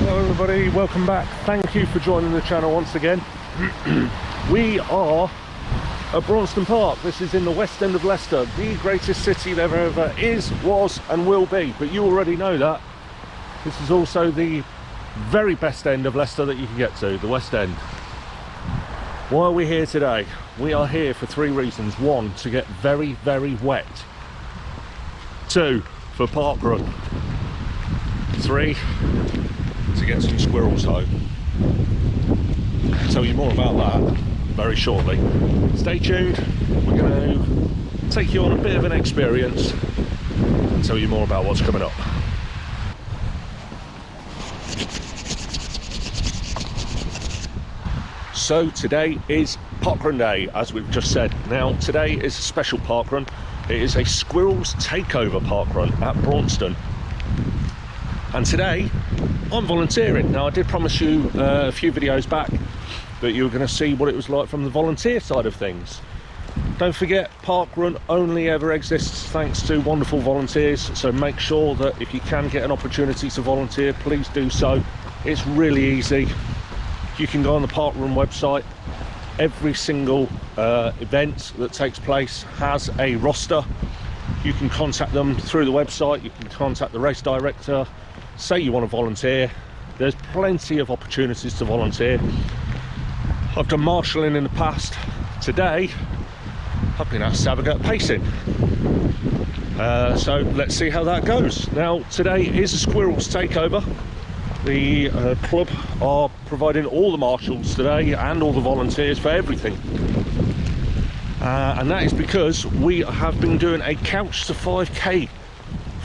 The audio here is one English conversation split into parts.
Hello everybody, welcome back. Thank you for joining the channel once again. We are at Braunston Park. This is in the west end of Leicester, the greatest city there ever is, was and will be, but you already know that. This is also the very best end of Leicester that you can get to, the West End. Why are we here today? We are here for three reasons. One, to get very, very wet. Two, for Parkrun. Three, to get some squirrels home. I'll tell you more about that very shortly. Stay tuned, we're going to take you on a bit of an experience and tell you more about what's coming up. So today is Parkrun Day, as we've just said. Now today is a special parkrun. It is a squirrels takeover parkrun at Braunston. And today I'm volunteering. Now I did promise you a few videos back that you were going to see what it was like from the volunteer side of things. Don't forget, Parkrun only ever exists thanks to wonderful volunteers, so make sure that if you can get an opportunity to volunteer, please do so. It's really easy. You can go on the Parkrun website. Every single event that takes place has a roster. You can contact them through the website. You can contact the race director, say you want to volunteer. There's plenty of opportunities to volunteer. I've done marshalling in the past. Today I've been asked to have a go at pacing, so let's see how that goes. Now today is a squirrels takeover. The club are providing all the marshals today and all the volunteers for everything, and that is because we have been doing a couch to 5k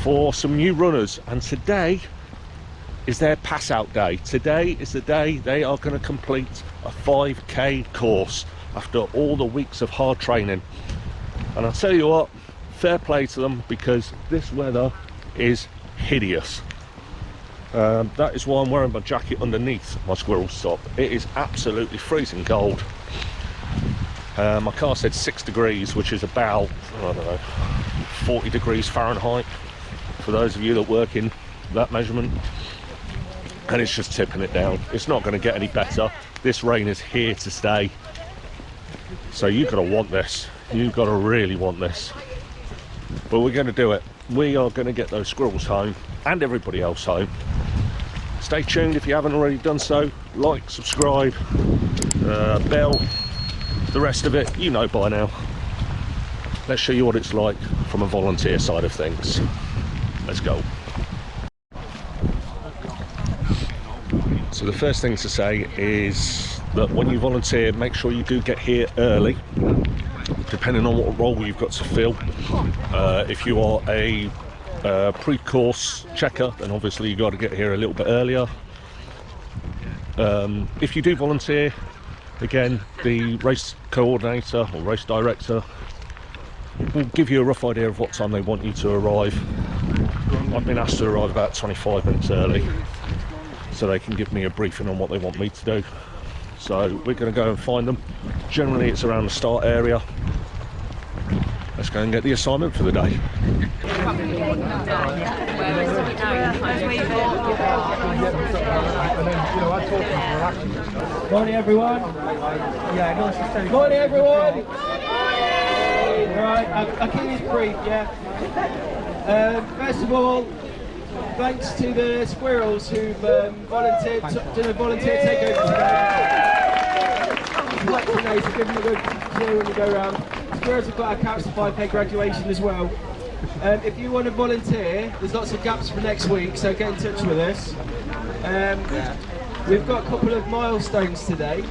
for some new runners, and today is their pass out day. Today is the day they are going to complete a 5k course after all the weeks of hard training. And I'll tell you what, fair play to them, because this weather is hideous. That is why I'm wearing my jacket underneath my squirrels top. It is absolutely freezing cold. My car said 6 degrees, which is about, I don't know, 40 degrees Fahrenheit for those of you that work in that measurement, and it's just tipping it down. It's not going to get any better. This rain is here to stay, so you've got to want this. You've got to really want this, but we're going to do it. We are going to get those squirrels home and everybody else home. Stay tuned if you haven't already done so. Like, subscribe, bell, the rest of it you know by now. Let's show you what it's like from a volunteer side of things. Let's go. So the first thing to say is that when you volunteer, make sure you do get here early, depending on what role you've got to fill. If you are a pre-course checker, then obviously you've got to get here a little bit earlier. If you do volunteer, again, the race coordinator or race director will give you a rough idea of what time they want you to arrive. I've been asked to arrive about 25 minutes early, so they can give me a briefing on what they want me to do. So we're going to go and find them. Generally it's around the start area. Let's go and get the assignment for the day. Morning everyone. Yeah, nice to see you. Morning everyone. Right, I'll keep this brief, yeah. First of all, thanks to the squirrels who've volunteered, done a volunteer takeover today. I'd like to know, so give them a good cheer when we go around. Squirrels have got our couch to 5k graduation as well. If you want to volunteer, there's lots of gaps for next week, so get in touch with us. We've got a couple of milestones today.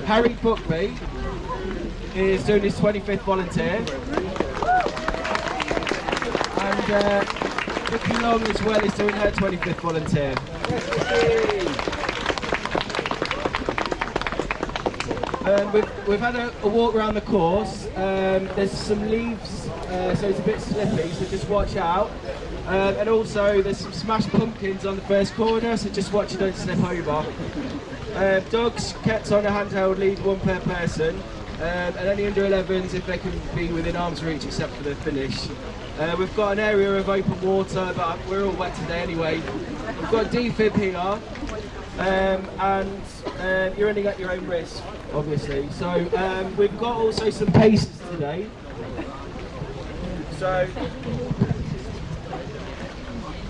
Harry Buckby is doing his 25th volunteer. And Vicky Long as well is doing her 25th volunteer. We've had a walk around the course. There's some leaves, so it's a bit slippy, so just watch out. And also there's some smashed pumpkins on the first corner, so just watch you don't slip over. Dogs kept on a handheld lead, one per person, and any under 11s if they can be within arm's reach except for the finish. We've got an area of open water, but we're all wet today anyway. We've got defib here, and you're ending at your own risk, obviously. So we've got also some paces today. So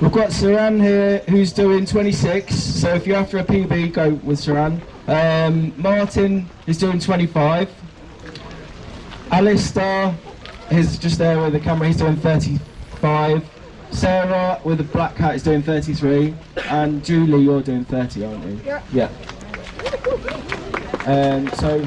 we've got Saran here who's doing 26, so if you're after a PB, go with Saran. Martin is doing 25. Alistair is just there with the camera, he's doing 35. Sarah with the black hat is doing 33. And Julie, you're doing 30, aren't you? Yeah. So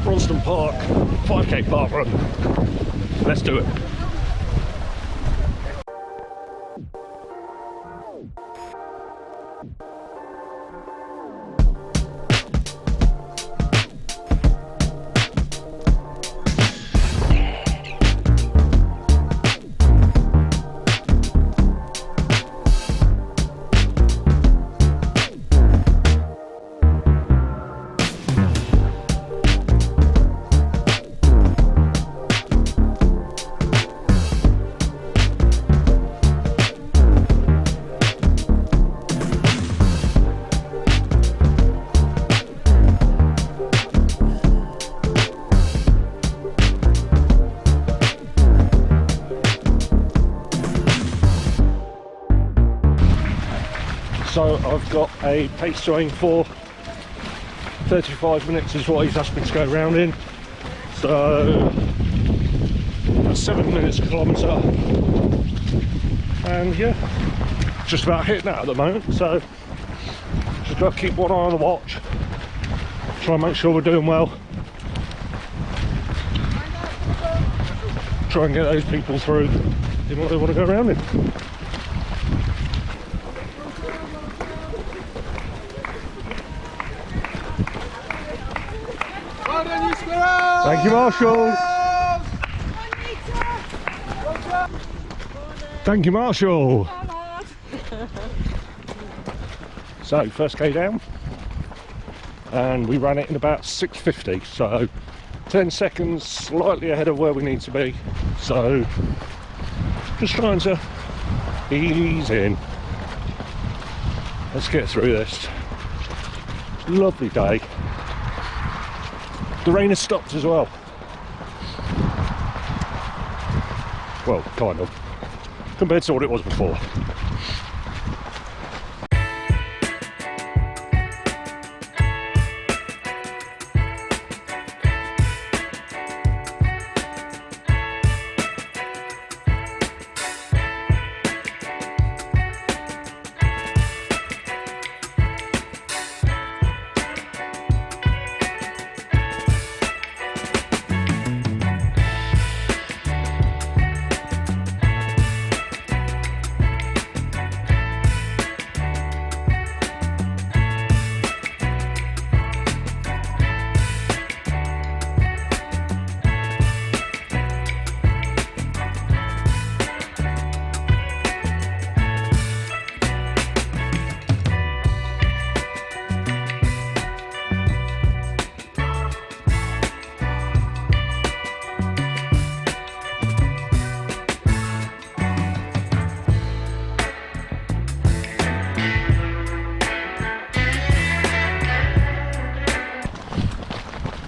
Bronston Park, 5k park run. Let's do it. So I've got a pace showing for 35 minutes is what he's asked me to go around in. So that's 7 minutes a kilometre. And yeah, just about hitting that at the moment. So just got to keep one eye on the watch. Try and make sure we're doing well. Try and get those people through in what they want to go around in. Thank you, Marshall. Thank you, Marshall. So, first K down, and we ran it in about 6:50, so 10 seconds slightly ahead of where we need to be. So, just trying to ease in. Let's get through this. Lovely day. The rain has stopped as well. Well, kind of, compared to what it was before.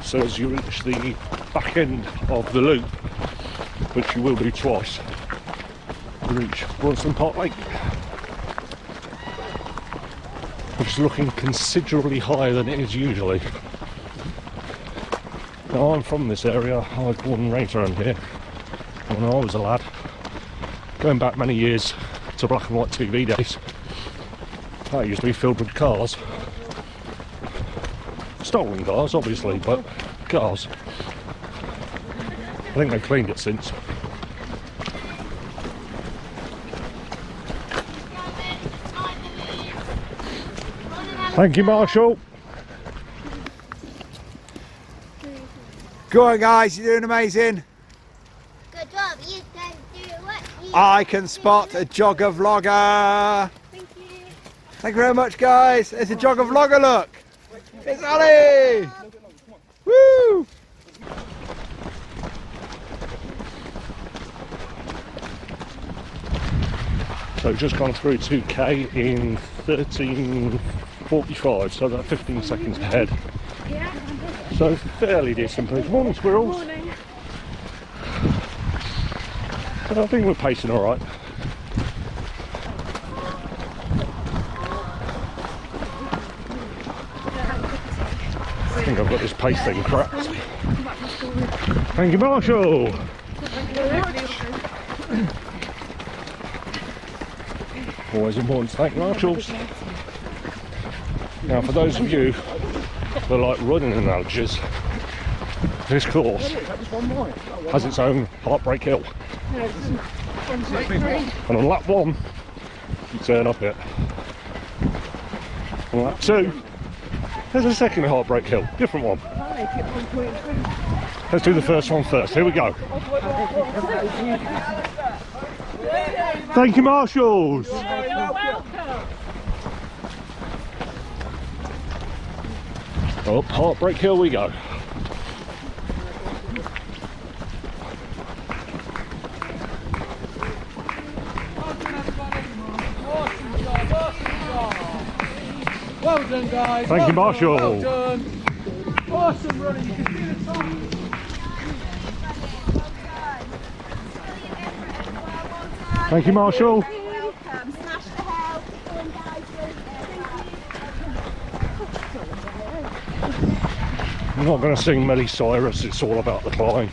So as you reach the back end of the loop, which you will do twice, you reach Bronston Park Lake, which is looking considerably higher than it is usually. Now I'm from this area. I was born and raised around here when I was a lad, going back many years to black and white TV days. That used to be filled with cars. Stolen cars, obviously, but cars. I think they've cleaned it since. Thank you, Marshall. Go on guys, you're doing amazing. Good job, you can do what you I can spot a jogger vlogger. Thank you. Thank you very much guys. It's a jogger vlogger, look. It's Ollie. Woo! So we've just gone through 2k in 13:45, so about 15 seconds ahead. So fairly decent pace. Morning squirrels. Morning. But I think we're pacing alright. I think I've got this pace thing cracked. Thank you, Marshall. Always important to thank Marshalls. Now, for those of you that like running analogies, this course has its own heartbreak hill. And on lap 1, you turn up it. On lap 2, there's a second heartbreak hill, different one. Let's do the first one first. Here we go. Thank you, Marshalls. Up heartbreak hill we go. Well done, guys. Thank you, Marshall. Well done. Awesome running. You can see the time. Thank you, Marshall. Welcome. Smash the hell. Go on, guys. I'm not going to sing Miley Cyrus, it's all about the climb.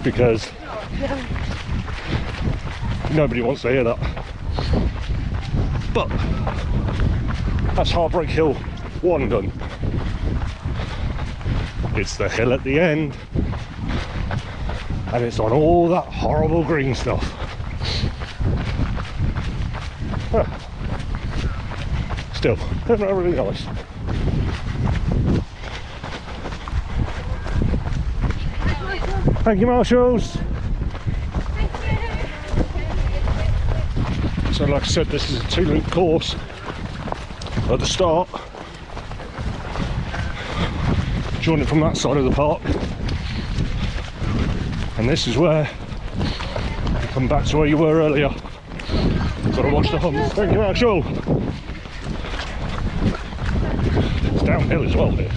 Because nobody wants to hear that. But that's Heartbreak Hill 1 done. It's the hill at the end, and it's on all that horrible green stuff. Huh. Still, they're not really nice. Thank you, Marshalls. So like I said, this is a 2-loop course at the start. Join it from that side of the park. And this is where you come back to where you were earlier. Gotta watch the humps. Thank you, Marshall. It's downhill as well here.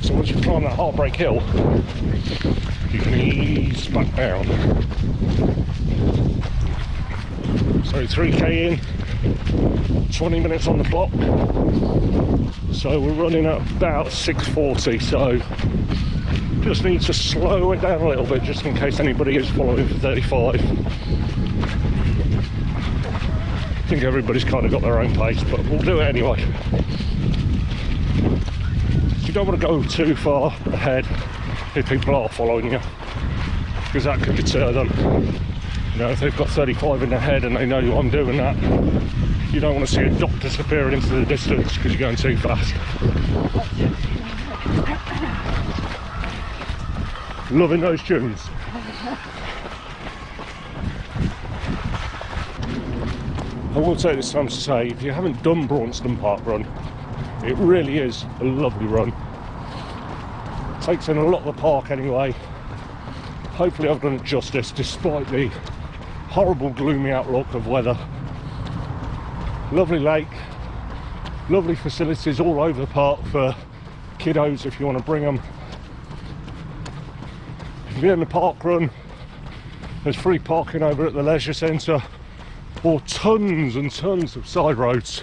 So once you climb that Heartbreak Hill, you can ease back down. So 3k in, 20 minutes on the clock. So we're running at about 6:40, so just need to slow it down a little bit just in case anybody is following for 35. I think everybody's kind of got their own pace, but we'll do it anyway. You don't want to go too far ahead if people are following you, because that could deter them. You know, if they've got 35 in their head and they know I'm doing that, you don't want to see a dot disappearing into the distance because you're going too fast. Loving those tunes. I will take this time to say, if you haven't done Braunston Parkrun, it really is a lovely run. Takes in a lot of the park anyway. Hopefully I've done it justice despite the horrible gloomy outlook of weather. Lovely lake, lovely facilities all over the park for kiddos if you want to bring them. If you're in the Parkrun, there's free parking over at the leisure centre, or tons and tons of side roads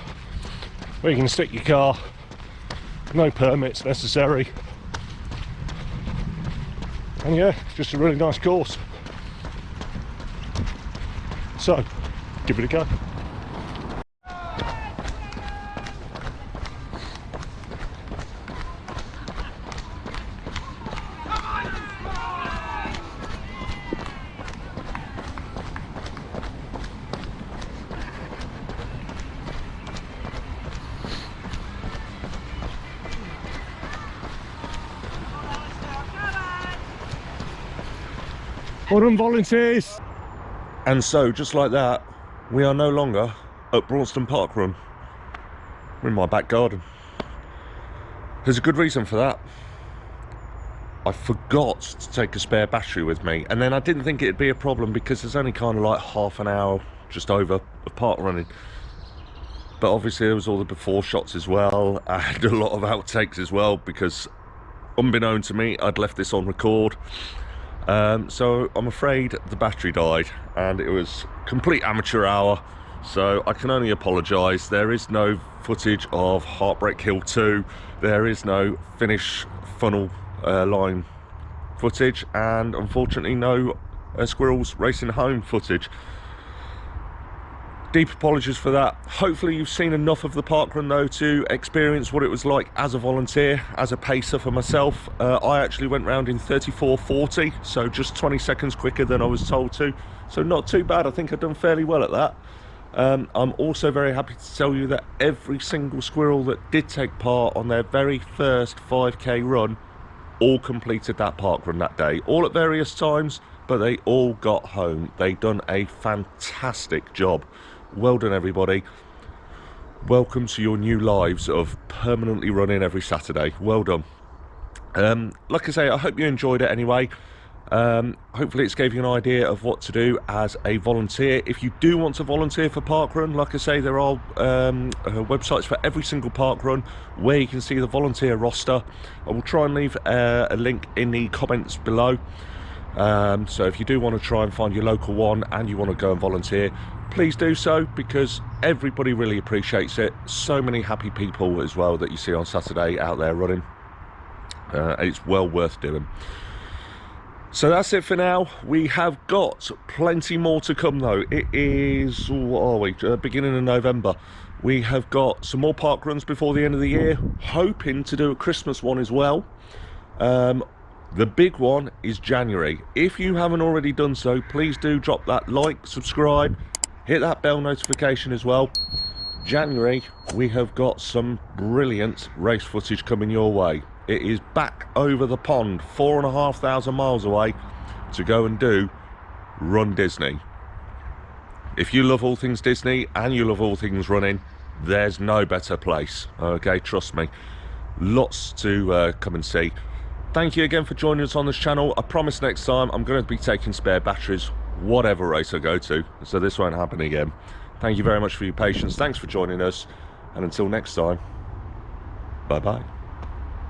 where you can stick your car, no permits necessary. And yeah, it's just a really nice course. So, give it a go. Well done, volunteers. And so, just like that, we are no longer at Braunston Parkrun. We're in my back garden. There's a good reason for that. I forgot to take a spare battery with me, and then I didn't think it'd be a problem because there's only kind of like half an hour just over of park running. But obviously there was all the before shots as well, and a lot of outtakes as well, because unbeknown to me, I'd left this on record. So I'm afraid the battery died, and it was complete amateur hour, so I can only apologise. There is no footage of Heartbreak Hill 2, there is no finish funnel line footage, and unfortunately no squirrels racing home footage. Deep apologies for that. Hopefully you've seen enough of the parkrun though to experience what it was like as a volunteer, as a pacer for myself. I actually went round in 34:40, so just 20 seconds quicker than I was told to, so not too bad. I think I've done fairly well at that. I'm also very happy to tell you that every single squirrel that did take part on their very first 5k run all completed that parkrun that day, all at various times, but they all got home. They done a fantastic job. Well done, everybody. Welcome to your new lives of permanently running every Saturday. Well done. Like I say, I hope you enjoyed it anyway. Hopefully it's gave you an idea of what to do as a volunteer. If you do want to volunteer for parkrun, like I say, there are websites for every single parkrun where you can see the volunteer roster. I will try and leave a link in the comments below. So if you do want to try and find your local one and you want to go and volunteer, please do so, because everybody really appreciates it. So many happy people as well that you see on Saturday out there running. It's well worth doing. So that's it for now. We have got plenty more to come though. It is, what are we, beginning of November. We have got some more park runs before the end of the year, hoping to do a Christmas one as well. The big one is January. If you haven't already done so, please do drop that like, subscribe, hit that bell notification as well. January, we have got some brilliant race footage coming your way. It is back over the pond, 4,500 miles away, to go and do Run Disney. If you love all things Disney and you love all things running, there's no better place. Okay, trust me. Lots to come and see. Thank you again for joining us on this channel. I promise next time I'm going to be taking spare batteries, whatever race I go to, so this won't happen again. Thank you very much for your patience. Thanks for joining us, and until next time, bye bye.